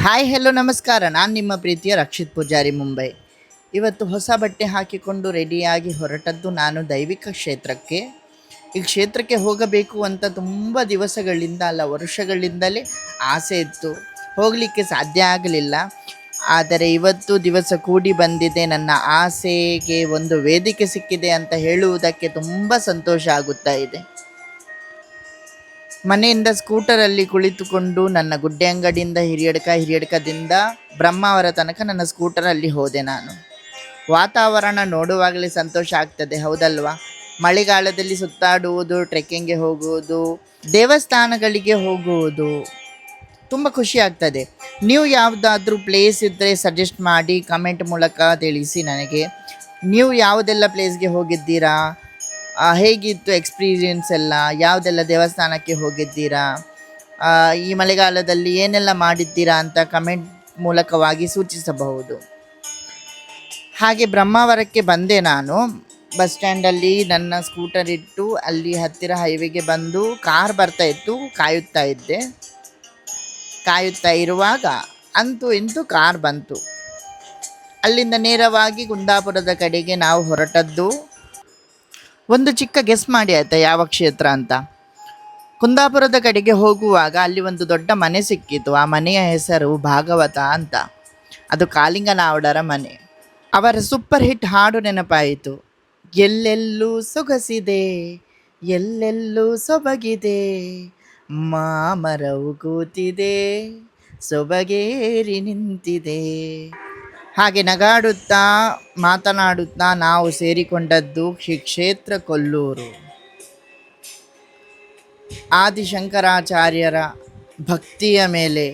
Hi hello ನಮಸ್ಕಾರ. ನಾನು ನಿಮ್ಮ ಪ್ರೀತಿಯ ರಕ್ಷಿತ್ ಪೂಜಾರಿ ಮುಂಬೈ. ಇವತ್ತು ಹೊಸ ಬಟ್ಟೆ ಹಾಕಿಕೊಂಡು ರೆಡಿಯಾಗಿ ಹೊರಟದ್ದು ನಾನು ದೈವಿಕ ಕ್ಷೇತ್ರಕ್ಕೆ. ಈ ಕ್ಷೇತ್ರಕ್ಕೆ ಹೋಗಬೇಕು ಅಂತ ತುಂಬ ದಿವಸಗಳಿಂದ ಅಲ್ಲ ವರ್ಷಗಳಿಂದಲೇ ಆಸೆ ಇತ್ತು. ಹೋಗಲಿಕ್ಕೆ ಸಾಧ್ಯ ಆಗಲಿಲ್ಲ. ಆದರೆ ಇವತ್ತು ದಿವಸ ಕೂಡಿ ಬಂದಿದೆ. ನನ್ನ ಆಸೆಗೆ ಒಂದು ವೇದಿಕೆ ಸಿಕ್ಕಿದೆ ಅಂತ ಹೇಳುವುದಕ್ಕೆ ತುಂಬ ಸಂತೋಷ ಆಗುತ್ತಾ ಇದೆ. ಮನೆಯಿಂದ ಸ್ಕೂಟರಲ್ಲಿ ಕುಳಿತುಕೊಂಡು ನನ್ನ ಗುಡ್ಡೆ ಅಂಗಡಿಯಿಂದ ಹಿರಿಯಡ್ಕದಿಂದ ಬ್ರಹ್ಮಾವರ ತನಕ ನನ್ನ ಸ್ಕೂಟರಲ್ಲಿ ಹೋದೆ ನಾನು. ವಾತಾವರಣ ನೋಡುವಾಗಲೇ ಸಂತೋಷ ಆಗ್ತದೆ, ಹೌದಲ್ವಾ? ಮಳೆಗಾಲದಲ್ಲಿ ಸುತ್ತಾಡುವುದು, ಟ್ರೆಕ್ಕಿಂಗ್ಗೆ ಹೋಗುವುದು, ದೇವಸ್ಥಾನಗಳಿಗೆ ಹೋಗುವುದು ತುಂಬ ಖುಷಿ ಆಗ್ತದೆ. ನೀವು ಯಾವುದಾದ್ರೂ ಪ್ಲೇಸ್ ಇದ್ದರೆ ಸಜೆಸ್ಟ್ ಮಾಡಿ ಕಮೆಂಟ್ ಮೂಲಕ ತಿಳಿಸಿ ನನಗೆ. ನೀವು ಯಾವುದೆಲ್ಲ ಪ್ಲೇಸ್ಗೆ ಹೋಗಿದ್ದೀರಾ, ಹೇಗಿತ್ತು ಎಕ್ಸ್ಪೀರಿಯನ್ಸ್ ಎಲ್ಲ, ಯಾವುದೆಲ್ಲ ದೇವಸ್ಥಾನಕ್ಕೆ ಹೋಗಿದ್ದೀರಾ, ಈ ಮಳೆಗಾಲದಲ್ಲಿ ಏನೆಲ್ಲ ಮಾಡಿದ್ದೀರಾ ಅಂತ ಕಮೆಂಟ್ ಮೂಲಕವಾಗಿ ಸೂಚಿಸಬಹುದು. ಹಾಗೆ ಬ್ರಹ್ಮಾವರಕ್ಕೆ ಬಂದೆ ನಾನು. ಬಸ್ ಸ್ಟ್ಯಾಂಡಲ್ಲಿ ನನ್ನ ಸ್ಕೂಟರ್ ಇಟ್ಟು ಅಲ್ಲಿ ಹತ್ತಿರ ಹೈವೇಗೆ ಬಂದು ಕಾರ್ ಬರ್ತಾ ಇತ್ತು, ಕಾಯುತ್ತಾ ಇರುವಾಗ ಅಂತೂ ಇಂತೂ ಕಾರ್ ಬಂತು. ಅಲ್ಲಿಂದ ನೇರವಾಗಿ ಕುಂದಾಪುರದ ಕಡೆಗೆ ನಾವು ಹೊರಟದ್ದು. ಒಂದು ಚಿಕ್ಕ ಗೆಸ್ ಮಾಡಿ ಆಯಿತಾ ಯಾವ ಕ್ಷೇತ್ರ ಅಂತ. ಕುಂದಾಪುರದ ಕಡೆಗೆ ಹೋಗುವಾಗ ಅಲ್ಲಿ ಒಂದು ದೊಡ್ಡ ಮನೆ ಸಿಕ್ಕಿತು. ಆ ಮನೆಯ ಹೆಸರು ಭಾಗವತ ಅಂತ. ಅದು ಕಾಳಿಂಗನಾವಡರ ಮನೆ. ಅವರ ಸೂಪರ್ ಹಿಟ್ ಹಾಡು ನೆನಪಾಯಿತು. ಎಲ್ಲೆಲ್ಲೂ ಸೊಗಸಿದೆ, ಎಲ್ಲೆಲ್ಲೂ ಸೊಬಗಿದೆ, ಮಾಮರವು ಕೂತಿದೆ, ಸೊಬಗೇರಿ ನಿಂತಿದೆ. ಹಾಗೆ ನಗಾಡುತ್ತಾ ಮಾತನಾಡುತ್ತಾ ನಾವು ಸೇರಿಕೊಂಡದ್ದು ಶ್ರೀ ಕ್ಷೇತ್ರ ಕೊಲ್ಲೂರು. ಆದಿಶಂಕರಾಚಾರ್ಯರ ಭಕ್ತಿಯ ಮೇಲೆ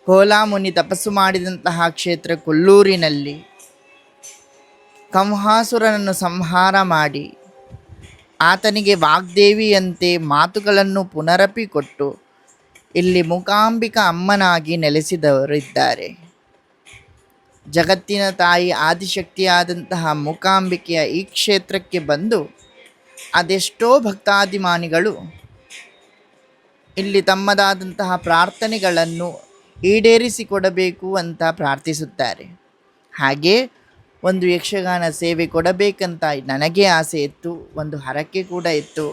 ಕೋಲಾಮುನಿ ತಪಸ್ಸು ಮಾಡಿದಂತಹ ಕ್ಷೇತ್ರ ಕೊಲ್ಲೂರಿನಲ್ಲಿ ಕಂಹಾಸುರನನ್ನು ಸಂಹಾರ ಮಾಡಿ ಆತನಿಗೆ ವಾಗ್ದೇವಿಯಂತೆ ಮಾತುಗಳನ್ನು ಪುನರಪಿ ಕೊಟ್ಟು ಇಲ್ಲಿ ಮೂಕಾಂಬಿಕಾ ಅಮ್ಮನಾಗಿ ನೆಲೆಸಿದವರಿದ್ದಾರೆ. ಜಗತ್ತಿನ ತಾಯಿ ಆದಿಶಕ್ತಿಯಾದಂತಹ ಮೂಕಾಂಬಿಕೆಯ ಈ ಕ್ಷೇತ್ರಕ್ಕೆ ಬಂದು ಅದೆಷ್ಟೋ ಭಕ್ತಾಭಿಮಾನಿಗಳು ಇಲ್ಲಿ ತಮ್ಮದಾದಂತಹ ಪ್ರಾರ್ಥನೆಗಳನ್ನು ಈಡೇರಿಸಿಕೊಡಬೇಕು ಅಂತ ಪ್ರಾರ್ಥಿಸುತ್ತಾರೆ. ಹಾಗೆ ಒಂದು ಯಕ್ಷಗಾನ ಸೇವೆ ಕೊಡಬೇಕಂತ ನನಗೆ ಆಸೆ ಇತ್ತು, ಒಂದು ಹರಕೆ ಕೂಡ ಇತ್ತು.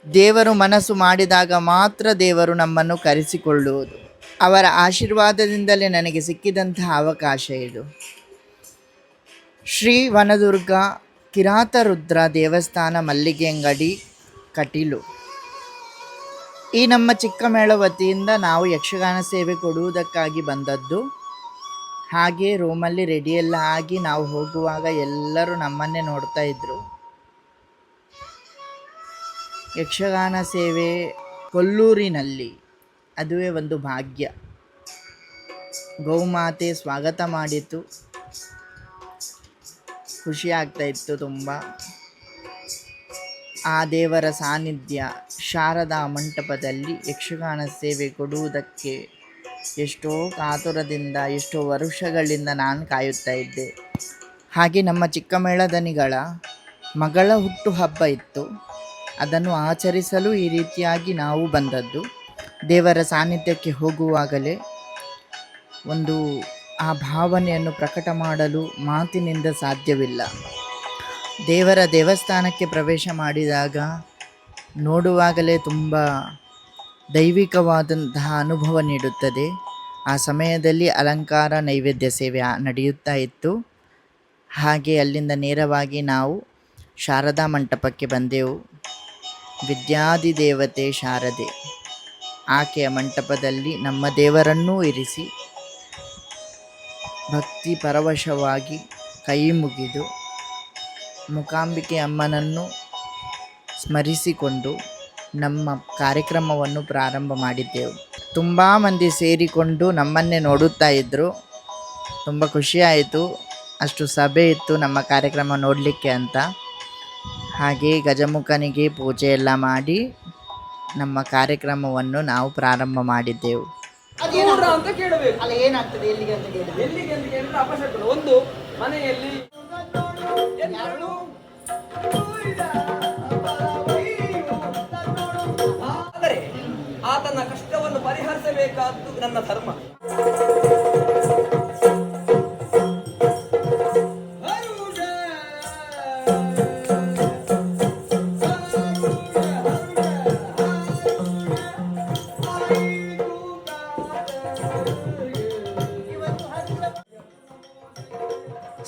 ದೇವರು ಮನಸ್ಸು ಮಾಡಿದಾಗ ಮಾತ್ರ ದೇವರು ನಮ್ಮನ್ನು ಕರೆಸಿಕೊಳ್ಳುವುದು. ಅವರ ಆಶೀರ್ವಾದದಿಂದಲೇ ನನಗೆ ಸಿಕ್ಕಿದಂತಹ ಅವಕಾಶ ಇದು. ಶ್ರೀ ವನದುರ್ಗ ಕಿರಾತರುದ್ರ ದೇವಸ್ಥಾನ, ಮಲ್ಲಿಗೆ ಅಂಗಡಿ, ಕಟೀಲು. ಈ ನಮ್ಮ ಚಿಕ್ಕಮೇಳ ವತಿಯಿಂದ ನಾವು ಯಕ್ಷಗಾನ ಸೇವೆ ಕೊಡುವುದಕ್ಕಾಗಿ ಬಂದದ್ದು. ಹಾಗೆ ರೂಮಲ್ಲಿ ರೆಡಿಯೆಲ್ಲ ಆಗಿ ನಾವು ಹೋಗುವಾಗ ಎಲ್ಲರೂ ನಮ್ಮನ್ನೇ ನೋಡ್ತಾ ಇದ್ರು. ಯಕ್ಷಗಾನ ಸೇವೆ ಕೊಲ್ಲೂರಿನಲ್ಲಿ ಅದುವೇ ಒಂದು ಭಾಗ್ಯ. ಗೋಮಾತೆ ಸ್ವಾಗತ ಮಾಡಿತು, ಖುಷಿ ಆಗ್ತಾ ಇತ್ತು ತುಂಬ. ಆ ದೇವರ ಸಾನ್ನಿಧ್ಯ ಶಾರದಾ ಮಂಟಪದಲ್ಲಿ ಯಕ್ಷಗಾನ ಸೇವೆ ಕೊಡುವುದಕ್ಕೆ ಎಷ್ಟೋ ಕಾತುರದಿಂದ ಎಷ್ಟೋ ವರ್ಷಗಳಿಂದ ನಾನು ಕಾಯುತ್ತಾ ಇದ್ದೆ. ಹಾಗೆ ನಮ್ಮ ಚಿಕ್ಕಮೇಳದನಿಗಳ ಮಗಳ ಹುಟ್ಟುಹಬ್ಬ ಇತ್ತು, ಅದನ್ನು ಆಚರಿಸಲು ಈ ರೀತಿಯಾಗಿ ನಾವು ಬಂದದ್ದು. ದೇವರ ಸಾನ್ನಿಧ್ಯಕ್ಕೆ ಹೋಗುವಾಗಲೇ ಒಂದು ಆ ಭಾವನೆಯನ್ನು ಪ್ರಕಟ ಮಾಡಲು ಮಾತಿನಿಂದ ಸಾಧ್ಯವಿಲ್ಲ. ದೇವರ ದೇವಸ್ಥಾನಕ್ಕೆ ಪ್ರವೇಶ ಮಾಡಿದಾಗ ನೋಡುವಾಗಲೇ ತುಂಬ ದೈವಿಕವಾದಂತಹ ಅನುಭವ ನೀಡುತ್ತದೆ. ಆ ಸಮಯದಲ್ಲಿ ಅಲಂಕಾರ ನೈವೇದ್ಯ ಸೇವೆ ನಡೆಯುತ್ತಾ ಇತ್ತು. ಹಾಗೆ ಅಲ್ಲಿಂದ ನೇರವಾಗಿ ನಾವು ಶಾರದಾ ಮಂಟಪಕ್ಕೆ ಬಂದೆವು. ವಿದ್ಯಾಧಿದೇವತೆ ಶಾರದೆ, ಆಕೆಯ ಮಂಟಪದಲ್ಲಿ ನಮ್ಮ ದೇವರನ್ನೂ ಇರಿಸಿ ಭಕ್ತಿ ಪರವಶವಾಗಿ ಕೈ ಮುಗಿದು ಮೂಕಾಂಬಿಕೆ ಅಮ್ಮನನ್ನು ಸ್ಮರಿಸಿಕೊಂಡು ನಮ್ಮ ಕಾರ್ಯಕ್ರಮವನ್ನು ಪ್ರಾರಂಭ ಮಾಡಿದ್ದೆವು. ತುಂಬ ಮಂದಿ ಸೇರಿಕೊಂಡು ನಮ್ಮನ್ನೇ ನೋಡುತ್ತಾ ಇದ್ದರು. ತುಂಬ ಖುಷಿಯಾಯಿತು. ಅಷ್ಟು ಸಭೆ ಇತ್ತು ನಮ್ಮ ಕಾರ್ಯಕ್ರಮ ನೋಡಲಿಕ್ಕೆ ಅಂತ. ಹಾಗೆ ಗಜಮುಖನಿಗೆ ಪೂಜೆ ಎಲ್ಲ ಮಾಡಿ ನಮ್ಮ ಕಾರ್ಯಕ್ರಮವನ್ನು ನಾವು ಪ್ರಾರಂಭ ಮಾಡಿದ್ದೆವು. ಅಂತ ಕೇಳಬೇಕು. ಅಲ್ಲ ಏನಾಗ್ತದೆ ಎಲ್ಲಿಗೆ ಅಂತ ಕೇಳಿದ್ರೆ ಅಪಶಕುನ. ಒಂದು ಮನೆಯಲ್ಲಿ ಆದರೆ ಆತನ ಕಷ್ಟವನ್ನು ಪರಿಹರಿಸಬೇಕಾದ್ದು ನನ್ನ ಧರ್ಮ.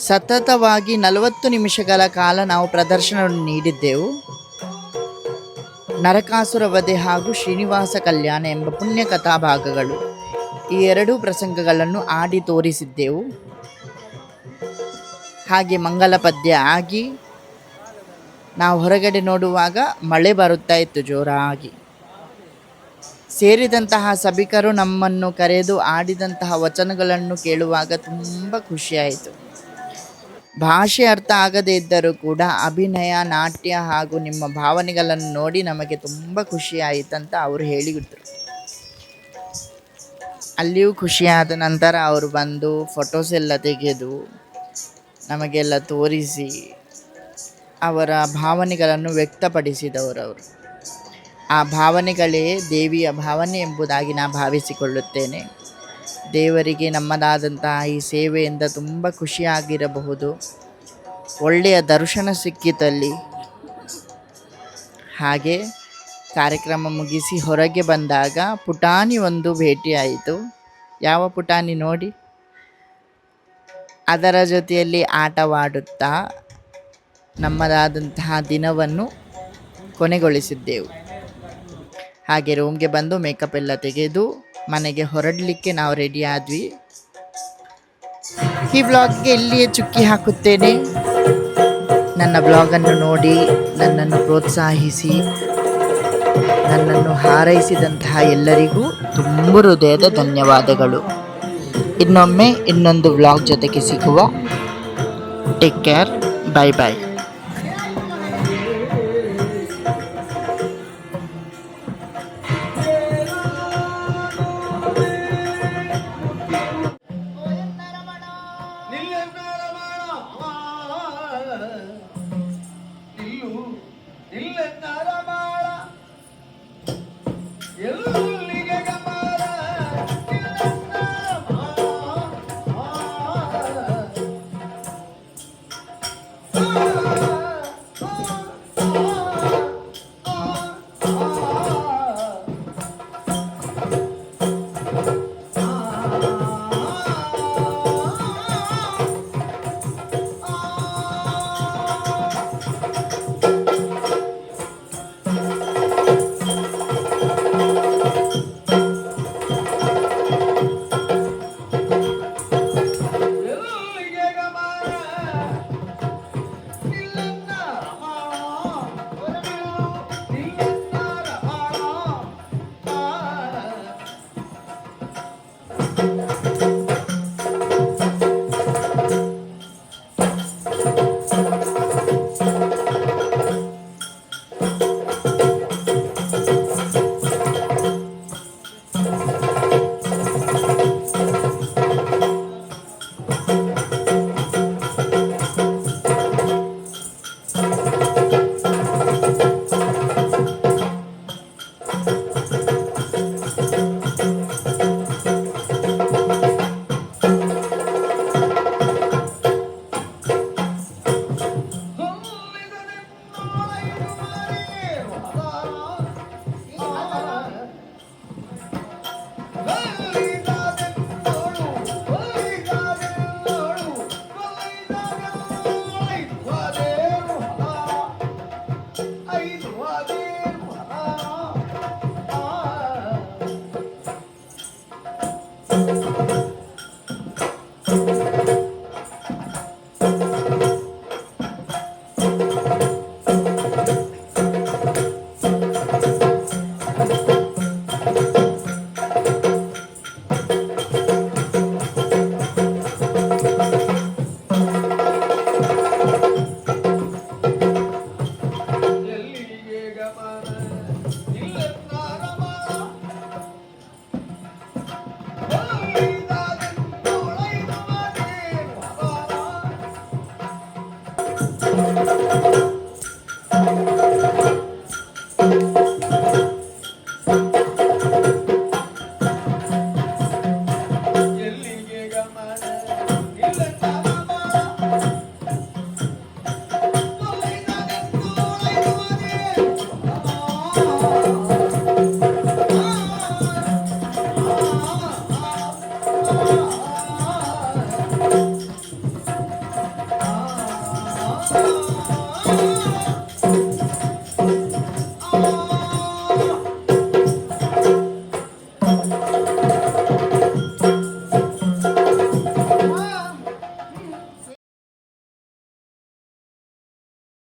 ಸತತವಾಗಿ 40 ನಿಮಿಷಗಳ ಕಾಲ ನಾವು ಪ್ರದರ್ಶನವನ್ನು ನೀಡಿದ್ದೆವು. ನರಕಾಸುರ ವಧೆ ಹಾಗೂ ಶ್ರೀನಿವಾಸ ಕಲ್ಯಾಣ ಎಂಬ ಪುಣ್ಯ ಕಥಾಭಾಗಗಳು, ಈ ಎರಡೂ ಪ್ರಸಂಗಗಳನ್ನು ಆಡಿ ತೋರಿಸಿದ್ದೆವು. ಹಾಗೆ ಮಂಗಲ ಪದ್ಯ ಆಗಿ ನಾವು ಹೊರಗಡೆ ನೋಡುವಾಗ ಮಳೆ ಬರುತ್ತಾ ಇತ್ತು ಜೋರಾಗಿ. ಸೇರಿದಂತಹ ಸಭಿಕರು ನಮ್ಮನ್ನು ಕರೆದು ಆಡಿದಂತಹ ವಚನಗಳನ್ನು ಕೇಳುವಾಗ ತುಂಬ ಖುಷಿಯಾಯಿತು. ಭಾಷೆ ಅರ್ಥ ಆಗದೇ ಇದ್ದರೂ ಕೂಡ ಅಭಿನಯ, ನಾಟ್ಯ ಹಾಗೂ ನಿಮ್ಮ ಭಾವನೆಗಳನ್ನು ನೋಡಿ ನಮಗೆ ತುಂಬ ಖುಷಿಯಾಯಿತಂತ ಅವರು ಹೇಳಿಬಿಟ್ರು. ಅಲ್ಲಿಯೂ ಖುಷಿಯಾದ ನಂತರ ಅವರು ಬಂದು ಫೋಟೋಸ್ ಎಲ್ಲ ತೆಗೆದು ನಮಗೆಲ್ಲ ತೋರಿಸಿ ಅವರ ಭಾವನೆಗಳನ್ನು ವ್ಯಕ್ತಪಡಿಸಿದವರು. ಆ ಭಾವನೆಗಳೇ ದೇವಿಯ ಭಾವನೆ ಎಂಬುದಾಗಿ ನಾನು ಭಾವಿಸಿಕೊಳ್ಳುತ್ತೇನೆ. ದೇವರಿಗೆ ನಮ್ಮದಾದಂತಹ ಈ ಸೇವೆಯಿಂದ ತುಂಬ ಖುಷಿಯಾಗಿರಬಹುದು. ಒಳ್ಳೆಯ ದರ್ಶನ ಸಿಕ್ಕಿತಲ್ಲಿ. ಹಾಗೆ ಕಾರ್ಯಕ್ರಮ ಮುಗಿಸಿ ಹೊರಗೆ ಬಂದಾಗ ಪುಟಾಣಿ ಒಂದು ಭೇಟಿಯಾಯಿತು. ಯಾವ ಪುಟಾಣಿ ನೋಡಿ, ಅದರ ಜೊತೆಯಲ್ಲಿ ಆಟವಾಡುತ್ತಾ ನಮ್ಮದಾದಂತಹ ದಿನವನ್ನು ಕೊನೆಗೊಳಿಸಿದ್ದೆವು. ಹಾಗೆ ರೂಮ್ಗೆ ಬಂದು ಮೇಕಪ್ ಎಲ್ಲ ತೆಗೆದು ಮನೆಗೆ ಹೊರಡಲಿಕ್ಕೆ ನಾವು ರೆಡಿ ಆದ್ವಿ. ಈ ವ್ಲಾಗ್ಗೆ ಇಲ್ಲಿಯೇ ಚುಕ್ಕಿ ಹಾಕುತ್ತೇನೆ. ನನ್ನ ಬ್ಲಾಗನ್ನು ನೋಡಿ ನನ್ನನ್ನು ಪ್ರೋತ್ಸಾಹಿಸಿ ನನ್ನನ್ನು ಹಾರೈಸಿದಂತಹ ಎಲ್ಲರಿಗೂ ತುಂಬ ಹೃದಯದ ಧನ್ಯವಾದಗಳು. ಇನ್ನೊಮ್ಮೆ ಇನ್ನೊಂದು ವ್ಲಾಗ್ ಜೊತೆಗೆ ಸಿಗುವ. Take care. ಬೈ ಬಾಯ್.